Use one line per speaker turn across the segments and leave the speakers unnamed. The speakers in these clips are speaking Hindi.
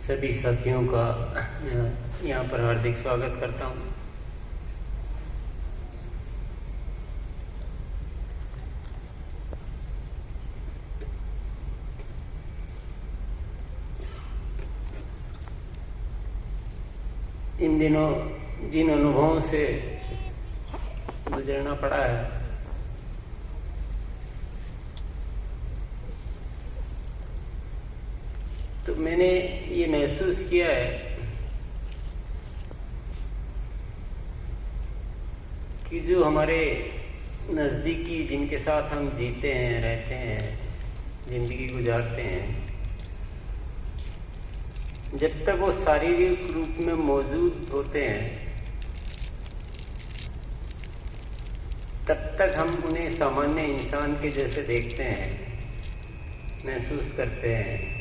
सभी साथियों का यहाँ पर हार्दिक स्वागत करता हूँ। इन दिनों जिन अनुभवों से गुजरना पड़ा है, तो मैंने ये महसूस किया है कि जो हमारे नज़दीकी, जिनके साथ हम जीते हैं, रहते हैं, जिंदगी गुजारते हैं, जब तक वो शारीरिक रूप में मौजूद होते हैं तब तक हम उन्हें सामान्य इंसान के जैसे देखते हैं, महसूस करते हैं।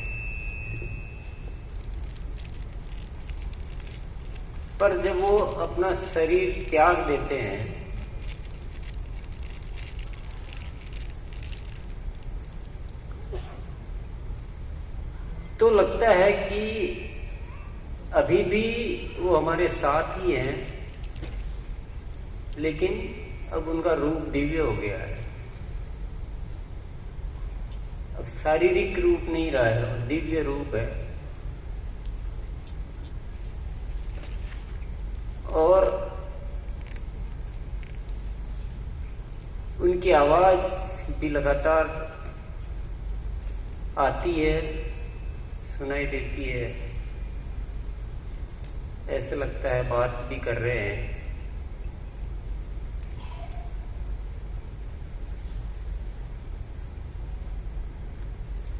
पर जब वो अपना शरीर त्याग देते हैं तो लगता है कि अभी भी वो हमारे साथ ही हैं, लेकिन अब उनका रूप दिव्य हो गया है। अब शारीरिक रूप नहीं रहा है, वो दिव्य रूप है। और उनकी आवाज भी लगातार आती है, सुनाई देती है। ऐसे लगता है बात भी कर रहे हैं।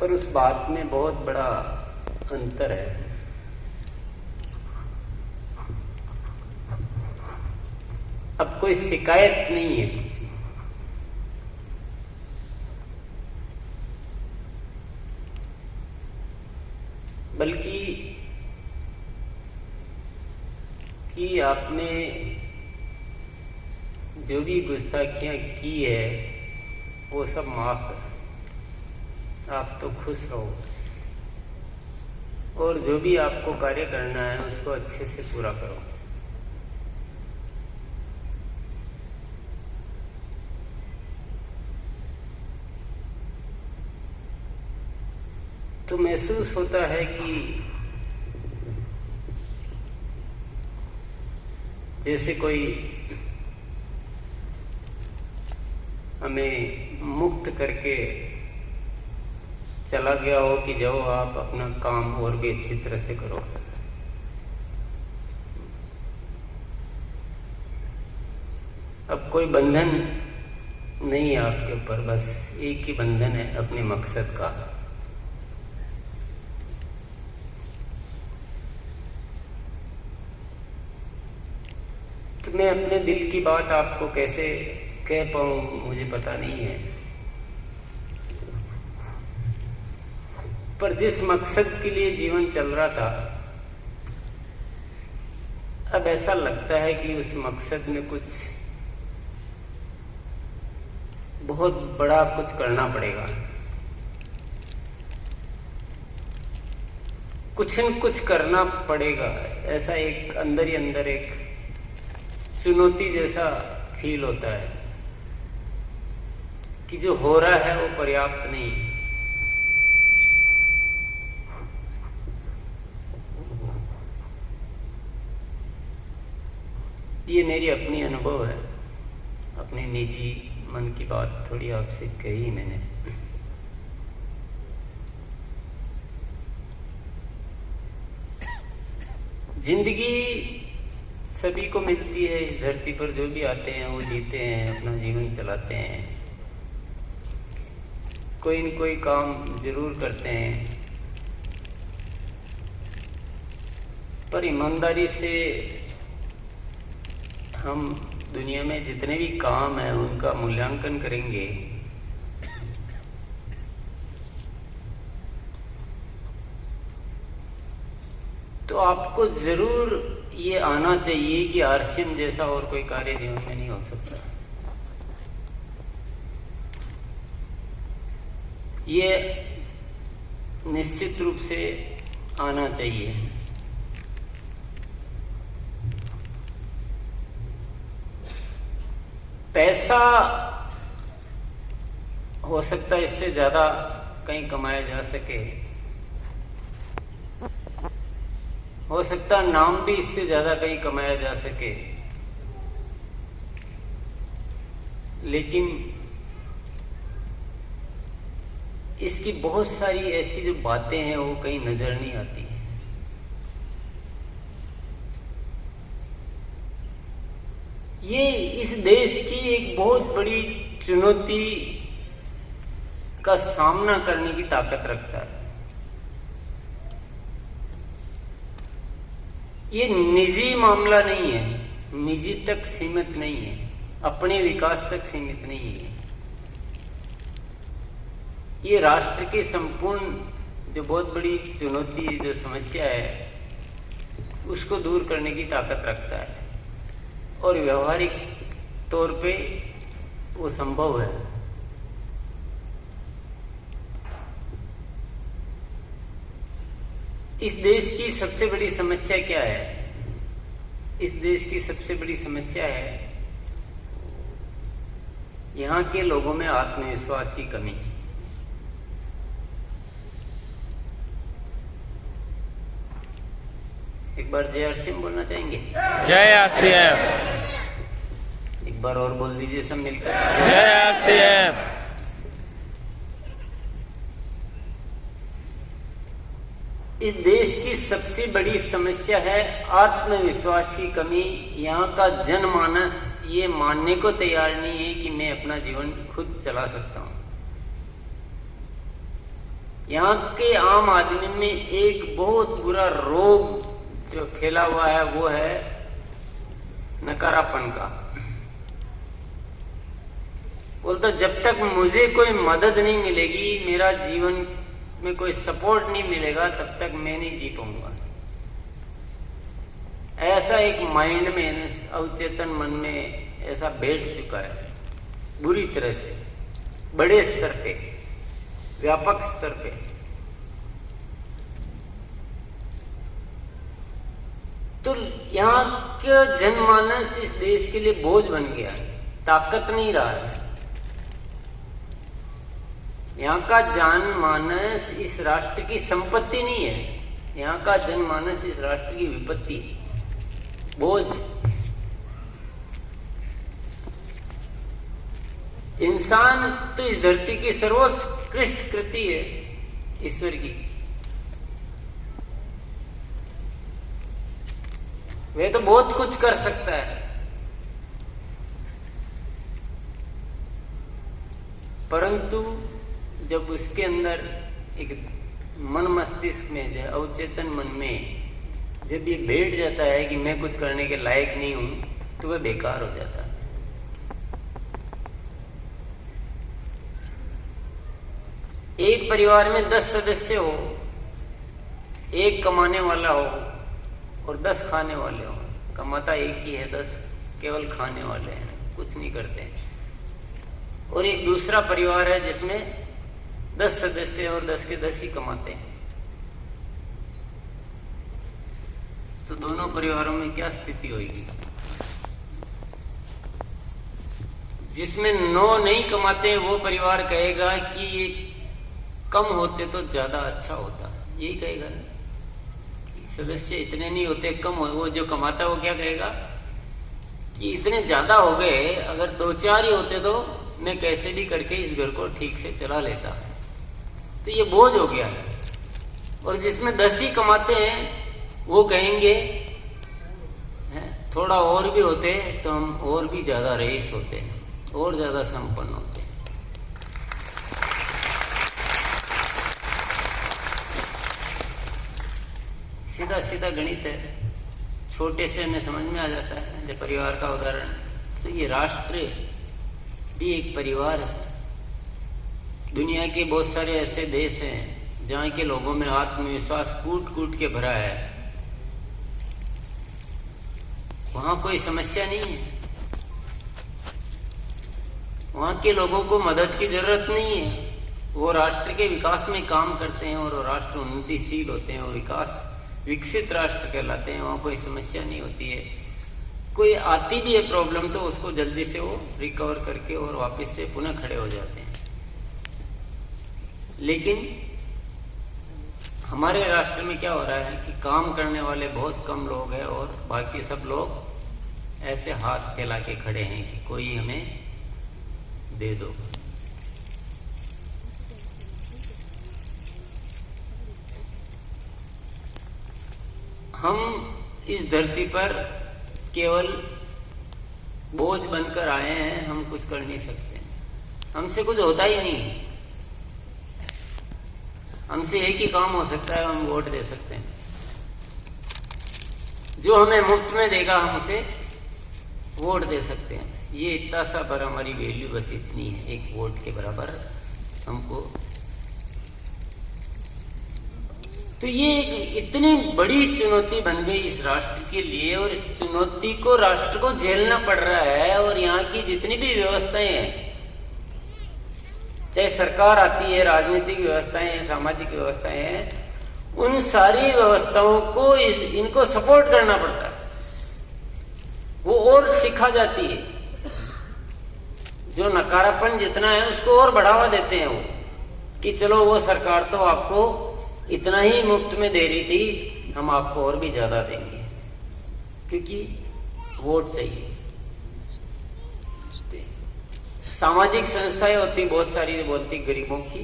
पर उस बात में बहुत बड़ा अंतर है। अब कोई शिकायत नहीं है, बल्कि कि आपने जो भी गुस्ताखियां की है वो सब माफ है। आप तो खुश रहो और जो भी आपको कार्य करना है उसको अच्छे से पूरा करो। तो महसूस होता है कि जैसे कोई हमें मुक्त करके चला गया हो कि जाओ आप अपना काम और भी अच्छी तरह से करो। अब कोई बंधन नहीं है आपके ऊपर, बस एक ही बंधन है अपने मकसद का। तो मैं अपने दिल की बात आपको कैसे कह पाऊं मुझे पता नहीं है, पर जिस मकसद के लिए जीवन चल रहा था, अब ऐसा लगता है कि उस मकसद में कुछ बहुत बड़ा कुछ करना पड़ेगा। कुछ न कुछ करना पड़ेगा। ऐसा एक अंदर ही अंदर एक चुनौती जैसा फील होता है कि जो हो रहा है वो पर्याप्त नहीं। ये मेरी अपनी अनुभव है, अपने निजी मन की बात थोड़ी आपसे कही मैंने। जिंदगी सभी को मिलती है इस धरती पर। जो भी आते हैं वो जीते हैं, अपना जीवन चलाते हैं, कोई न कोई काम जरूर करते हैं। पर ईमानदारी से हम दुनिया में जितने भी काम हैं उनका मूल्यांकन करेंगे तो आपको जरूर ये आना चाहिए कि आरसीएम जैसा और कोई कार्य जीवन में नहीं हो सकता। ये निश्चित रूप से आना चाहिए। पैसा हो सकता है इससे ज्यादा कहीं कमाया जा सके, हो सकता है नाम भी इससे ज्यादा कहीं कमाया जा सके, लेकिन इसकी बहुत सारी ऐसी जो बातें हैं वो कहीं नजर नहीं आती। ये इस देश की एक बहुत बड़ी चुनौती का सामना करने की ताकत रखता है। ये निजी मामला नहीं है, निजी तक सीमित नहीं है, अपने विकास तक सीमित नहीं है। ये राष्ट्र की संपूर्ण जो बहुत बड़ी चुनौती, जो समस्या है, उसको दूर करने की ताकत रखता है और व्यवहारिक तौर पे वो संभव है। इस देश की सबसे बड़ी समस्या क्या है? इस देश की सबसे बड़ी समस्या है यहाँ के लोगों में आत्मविश्वास की कमी। एक बार जय आरसीएम बोलना चाहेंगे?
जय आरसीएम।
एक बार और बोल दीजिए सब मिलकर,
जय आरसीएम।
इस देश की सबसे बड़ी समस्या है आत्मविश्वास की कमी। यहाँ का जनमानस ये मानने को तैयार नहीं है कि मैं अपना जीवन खुद चला सकता हूँ। यहाँ के आम आदमी में एक बहुत बुरा रोग जो फैला हुआ है वो है नकारापन का। बोलता जब तक मुझे कोई मदद नहीं मिलेगी, मेरा जीवन में कोई सपोर्ट नहीं मिलेगा, तब तक मैं नहीं जी पाऊंगा। ऐसा एक माइंड में, अवचेतन मन में ऐसा बैठ चुका है बुरी तरह से, बड़े स्तर पे, व्यापक स्तर पे। तो यहाँ का जनमानस इस देश के लिए बोझ बन गया है, ताकत नहीं रहा है। यहाँ का जनमानस इस राष्ट्र की संपत्ति नहीं है, यहाँ का जनमानस इस राष्ट्र की विपत्ति है, बोझ। इंसान तो इस धरती की सर्वोत्कृष्ट कृति है ईश्वर की। वह तो बहुत कुछ कर सकता है, परंतु जब उसके अंदर एक मन मस्तिष्क में, अवचेतन मन में जब ये बैठ जाता है कि मैं कुछ करने के लायक नहीं हूं, तो वह बेकार हो जाता है। एक परिवार में 10 सदस्य हो, एक कमाने वाला हो और 10 खाने वाले हो। कमाता एक ही है, 10 केवल खाने वाले हैं, कुछ नहीं करते। और एक दूसरा परिवार है जिसमें 10 सदस्य और 10 के 10 ही कमाते हैं। तो दोनों परिवारों में क्या स्थिति होगी? जिसमें 9 नहीं कमाते हैं वो परिवार कहेगा कि ये कम होते तो ज्यादा अच्छा होता, यही कहेगा। सदस्य इतने नहीं होते, कम हो। वो जो कमाता है वो क्या कहेगा कि इतने ज्यादा हो गए, अगर 2-4 ही होते तो मैं कैसे भी करके इस घर को ठीक से चला लेता। तो ये बोझ हो गया है। और जिसमें 10 ही कमाते हैं वो कहेंगे थोड़ा और भी होते तो हम और भी ज्यादा रईस होते, और ज्यादा संपन्न होते। सीधा सीधा गणित है, छोटे से हमें समझ में आ जाता है। जब परिवार का उदाहरण, तो ये राष्ट्र भी एक परिवार है। दुनिया के बहुत सारे ऐसे देश हैं जहाँ के लोगों में आत्मविश्वास कूट कूट के भरा है, वहां कोई समस्या नहीं है, वहां के लोगों को मदद की जरूरत नहीं है। वो राष्ट्र के विकास में काम करते हैं और वो राष्ट्र उन्नतिशील होते हैं और विकसित राष्ट्र कहलाते हैं, वहाँ कोई समस्या नहीं होती है। कोई आती भी है प्रॉब्लम तो उसको जल्दी से वो रिकवर करके और वापस से पुनः खड़े हो जाते हैं। लेकिन हमारे राष्ट्र में क्या हो रहा है कि काम करने वाले बहुत कम लोग हैं और बाकी सब लोग ऐसे हाथ फैला के खड़े हैं कि कोई हमें दे दो। हम इस धरती पर केवल बोझ बनकर आए हैं, हम कुछ कर नहीं सकते, हमसे कुछ होता ही नहीं है। हमसे एक ही काम हो सकता है, हम वोट दे सकते हैं। जो हमें मुफ्त में देगा हम उसे वोट दे सकते हैं। ये इतना सा पर हमारी वैल्यू बस इतनी है, एक वोट के बराबर हमको। तो ये एक इतनी बड़ी चुनौती बन गई इस राष्ट्र के लिए और इस चुनौती को राष्ट्र को झेलना पड़ रहा है। और यहाँ की जितनी भी व्यवस्थाएं हैं, चाहे सरकार आती है, राजनीतिक व्यवस्थाएं हैं, सामाजिक व्यवस्थाएं हैं, उन सारी व्यवस्थाओं को इनको सपोर्ट करना पड़ता है। वो और सिखा जाती है, जो नकारापन जितना है उसको और बढ़ावा देते हैं वो, कि चलो वो सरकार तो आपको इतना ही मुफ्त में दे रही थी, हम आपको और भी ज्यादा देंगे, क्योंकि वोट चाहिए। सामाजिक संस्थाएं होती बहुत सारी, बोलती गरीबों की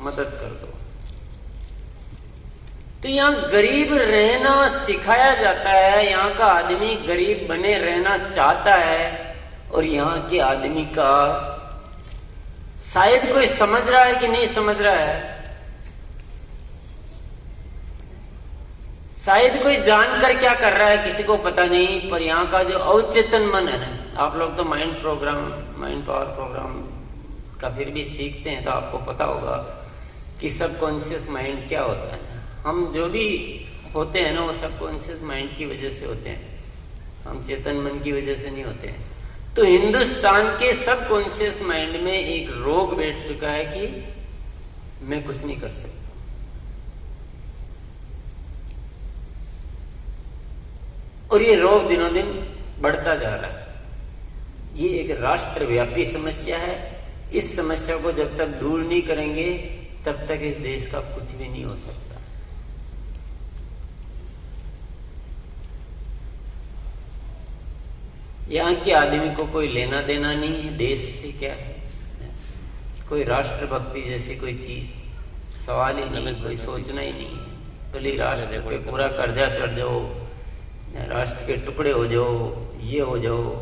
मदद कर दो। तो यहाँ गरीब रहना सिखाया जाता है, यहाँ का आदमी गरीब बने रहना चाहता है। और यहाँ के आदमी का शायद कोई समझ रहा है कि नहीं समझ रहा है, शायद कोई जानकर क्या कर रहा है किसी को पता नहीं, पर यहाँ का जो अवचेतन मन है ना, आप लोग तो माइंड पावर प्रोग्राम का फिर भी सीखते हैं तो आपको पता होगा कि सबकॉन्शियस माइंड क्या होता है। हम जो भी होते हैं ना वो सबकॉन्शियस माइंड की वजह से होते हैं, हम चेतन मन की वजह से नहीं होते हैं। तो हिंदुस्तान के सबकॉन्शियस माइंड में एक रोग बैठ चुका है कि मैं कुछ नहीं कर सकता। और ये रोग दिनों दिन बढ़ता जा रहा है। ये एक राष्ट्रव्यापी समस्या है। इस समस्या को जब तक दूर नहीं करेंगे तब तक इस देश का कुछ भी नहीं हो सकता। यहाँ के आदमी को कोई लेना देना नहीं है देश से, क्या कोई राष्ट्रभक्ति जैसी कोई चीज सवाल ही नहीं, कोई सोचना ही नहीं है। भले राष्ट्र पे पूरा कर्जा चढ़ जाओ, राष्ट्र के टुकड़े हो जाओ, ये हो जाओ,